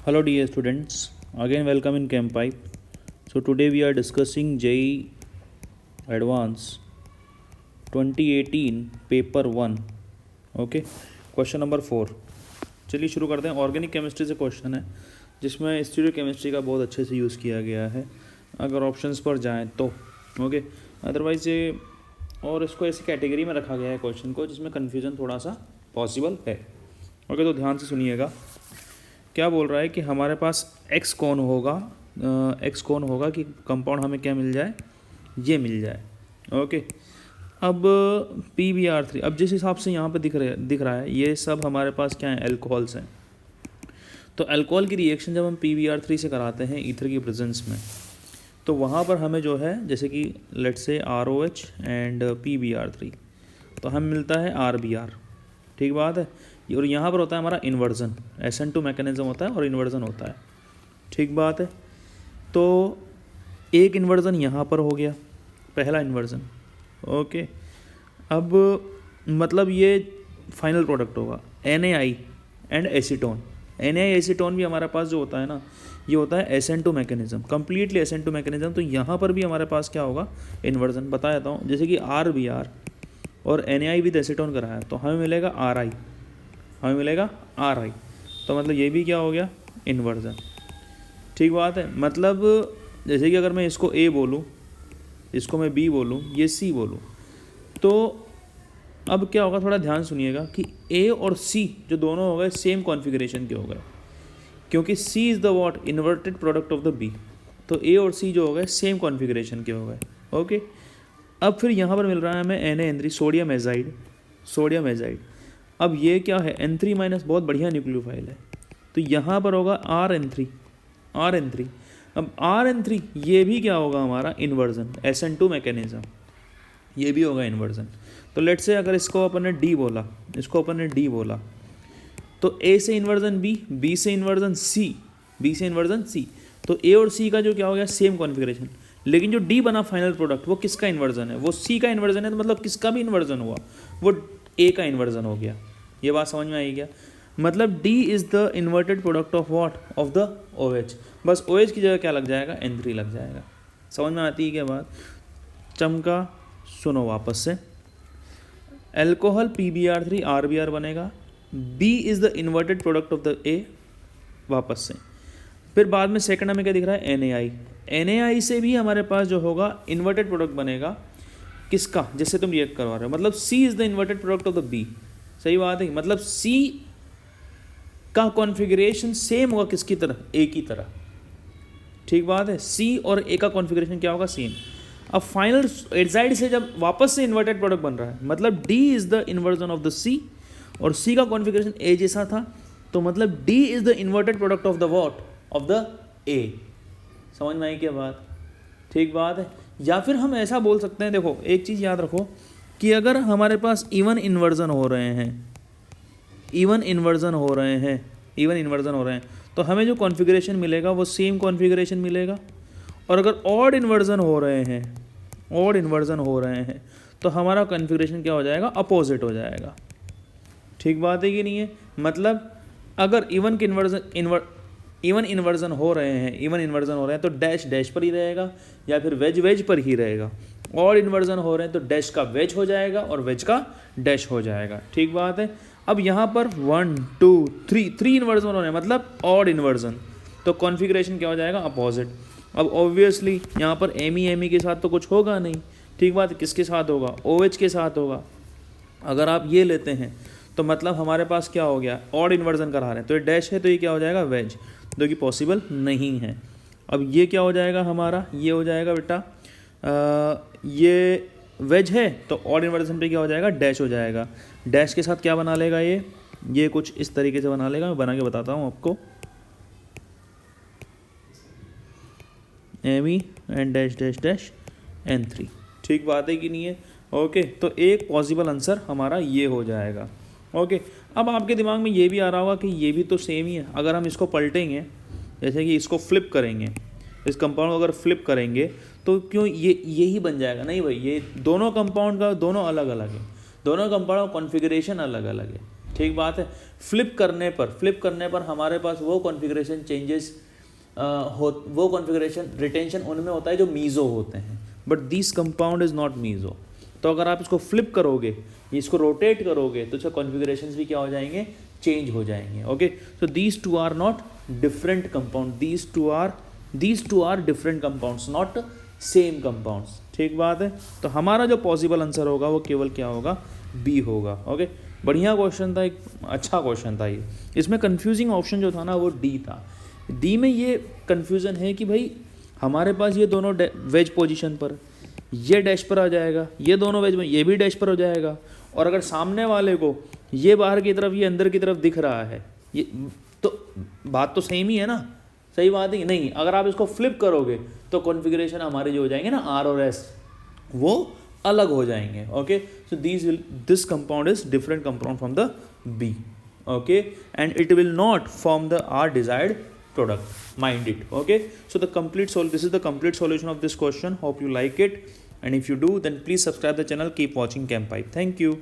Hello dear students, again welcome in ChemPipe. So today we are discussing JEE Advance 2018 paper 1. Okay, question number 4. चलिए शुरू करते हैं. Organic chemistry से question है जिसमें स्टीरियो केमिस्ट्री का बहुत अच्छे से यूज़ किया गया है अगर ऑप्शंस पर जाएं तो. ओके, अदरवाइज ये और इसको ऐसी कैटेगरी में रखा गया है क्वेश्चन को जिसमें कन्फ्यूज़न थोड़ा सा पॉसिबल है. ओके, तो ध्यान से सुनिएगा. क्या बोल रहा है कि हमारे पास एक्स कौन होगा कि कंपाउंड हमें क्या मिल जाए, ये मिल जाए. ओके, अब PbR3 अब जिस हिसाब से यहाँ पे दिख रहा है ये सब हमारे पास क्या है, एल्कोहल्स हैं. तो अल्कोहल की रिएक्शन जब हम PbR3 से कराते हैं ईथर की प्रेजेंस में, तो वहाँ पर हमें जो है जैसे कि let's say ROH and PbR3 तो हमें मिलता है RBr. ठीक बात है. और यहाँ पर होता है हमारा इन्वर्जन, SN2 मैकेनिज्म होता है और इन्वर्जन होता है. ठीक बात है. तो एक इन्वर्जन यहाँ पर हो गया, पहला इन्वर्जन. ओके, अब मतलब ये फाइनल प्रोडक्ट होगा NaI and acetone. NaI acetone भी हमारे पास जो होता है ना, ये होता है SN2 mechanism, completely SN2 mechanism. तो यहाँ पर भी हमारे पास क्या होगा, इन्वर्जन. बता देता हूँ, जैसे कि RBr और NaI विद एसीटोन कराया तो हमें मिलेगा RI. तो मतलब ये भी क्या हो गया, इन्वर्जन. ठीक बात है. मतलब जैसे कि अगर मैं इसको A बोलूँ, इसको मैं B बोलूँ, ये C बोलूँ, तो अब क्या होगा, थोड़ा ध्यान सुनिएगा कि A और C जो दोनों हो गए सेम कॉन्फ़िगरेशन के हो गए, क्योंकि C is the what, inverted product of the B. तो A और C जो हो गए सेम कॉन्फ़िगरेशन के हो गए. ओके, अब फिर यहाँ पर मिल रहा है हमें NaN3 सोडियम एजाइड. अब ये क्या है, N3 माइनस, बहुत बढ़िया न्यूक्लियोफाइल है. तो यहाँ पर होगा RN3. अब RN3 ये भी क्या होगा हमारा, इन्वर्जन, SN2 मैकेनिज्म, ये भी होगा इन्वर्जन. तो लेट्स से अगर इसको अपन ने D बोला, तो A से इन्वर्जन B से इन्वर्जन C, तो A और C का जो क्या हो गया, सेम कॉन्फ़िगरेशन. लेकिन जो D बना फाइनल प्रोडक्ट, वो किसका इन्वर्जन है, वो C का इन्वर्जन है. तो मतलब किसका भी इन्वर्जन हुआ, वो A का इन्वर्जन हो गया. ये बात समझ में आई क्या? मतलब D is the inverted product of what, of the OH. बस OH की जगह क्या लग जाएगा, N3 लग जाएगा. समझ में आती है क्या बात? चमका सुनो वापस से. अल्कोहल PbR3 RBr बनेगा. B is the inverted product of the A. वापस से फिर बाद में सेकंड हमें क्या दिख रहा है, NaI से भी हमारे पास जो होगा इन्वर्टेड प्रोडक्ट बनेगा. किसका, जिससे तुम रिएक्ट करवा रहे हो. मतलब C is the inverted product of the B. सही बात है. मतलब C का कॉन्फ़िगरेशन सेम होगा किसकी तरह, A की तरह. ठीक बात है. C और A का कॉन्फ़िगरेशन क्या होगा, सेम. अब फाइनल एजाइड से जब वापस से इन्वर्टेड प्रोडक्ट बन रहा है, मतलब D is the inversion of the C और C का कॉन्फ़िगरेशन A जैसा था, तो मतलब D is the inverted product of the what, of the A. समझ में आई क्या बात? ठीक बात है. या फिर हम ऐसा बोल सकते हैं, देखो एक चीज़ याद रखो कि अगर हमारे पास इवन इन्वर्जन हो रहे हैं तो हमें जो कॉन्फ़िगरेशन मिलेगा वो सेम कॉन्फ़िगरेशन मिलेगा. और अगर ऑड इन्वर्जन हो रहे हैं तो हमारा कॉन्फ़िगरेशन क्या हो जाएगा, अपोजिट हो जाएगा. ठीक बात है कि नहीं है? मतलब अगर इवन इन्वर्जन हो रहे हैं तो डैश पर ही रहेगा या फिर वेज पर ही रहेगा. और इन्वर्जन हो रहे हैं तो डैश का वेज हो जाएगा और वेज का डैश हो जाएगा. ठीक बात है. अब यहाँ पर 1 2 3 इन्वर्जन हो रहे हैं, मतलब ऑड इन्वर्जन, तो कॉन्फ़िगरेशन क्या हो जाएगा, अपोजिट. अब ऑब्वियसली यहाँ पर एमी के साथ तो कुछ होगा नहीं. ठीक बात है. किसके साथ होगा, OH के साथ होगा. अगर आप ये लेते हैं तो मतलब हमारे पास क्या हो गया, ऑड इन्वर्जन करा रहे हैं तो ये डैश है, तो ये क्या हो जाएगा, वेज, जो कि पॉसिबल नहीं है. अब ये क्या हो जाएगा हमारा, ये हो जाएगा बेटा, ये वेज है तो ऑड इन्वर्जन पे क्या हो जाएगा, डैश हो जाएगा. डैश के साथ क्या बना लेगा, ये कुछ इस तरीके से बना लेगा. मैं बना के बताता हूँ आपको. ME and dash dash dash N3. ठीक बात है कि नहीं है? ओके, तो एक पॉसिबल आंसर हमारा ये हो जाएगा. ओके, अब आपके दिमाग में ये भी आ रहा होगा कि ये भी तो सेम ही है. अगर हम इसको पलटेंगे, जैसे कि इसको फ्लिप करेंगे, इस कंपाउंड को अगर फ्लिप करेंगे तो क्यों ये ही बन जाएगा. नहीं भाई, ये दोनों कंपाउंड का दोनों अलग अलग है, दोनों कंपाउंड का कॉन्फ़िगरेशन अलग अलग है. ठीक बात है। फ्लिप करने पर हमारे पास वो कॉन्फ़िगरेशन चेंजेस वो कॉन्फ़िगरेशन रिटेंशन उनमें होता है जो मीज़ो होते हैं, but this compound is not meso. तो अगर आप इसको फ्लिप करोगे, इसको रोटेट करोगे, तो इसका कॉन्फ़िगरेशंस भी क्या हो जाएंगे, चेंज हो जाएंगे। Okay, so these two are not different compound, these two are different compounds, not same compounds. ठीक बात है। तो हमारा जो पॉसिबल आंसर होगा वो केवल क्या होगा, बी होगा। ओके, बढ़िया क्वेश्चन था, एक अच्छा क्वेश्चन था ये। इसमें कंफ्यूजिंग ऑप्शन जो था ना वो डी था। डी में ये कन्फ्यूज़न है कि भाई हमारे पास ये दोनों वेज पोजीशन पर, ये डैश पर आ जाएगा, ये दोनों वेज में, ये भी डैश पर हो जाएगा, और अगर सामने वाले को ये बाहर की तरफ, ये अंदर की तरफ दिख रहा है, ये तो बात तो सेम ही है ना, सही बात है नहीं। अगर आप इसको फ्लिप करोगे तो कॉन्फ़िगरेशन हमारे जो हो जाएंगे ना आर और एस, वो अलग हो जाएंगे। Okay, so this compound is different compound from the B. Okay, and it will not form the R desired product, mind it. Okay, so this is the complete solution of this question. Hope you like it, and if you do, then please subscribe the channel. Keep watching Chem Pipe. Thank you.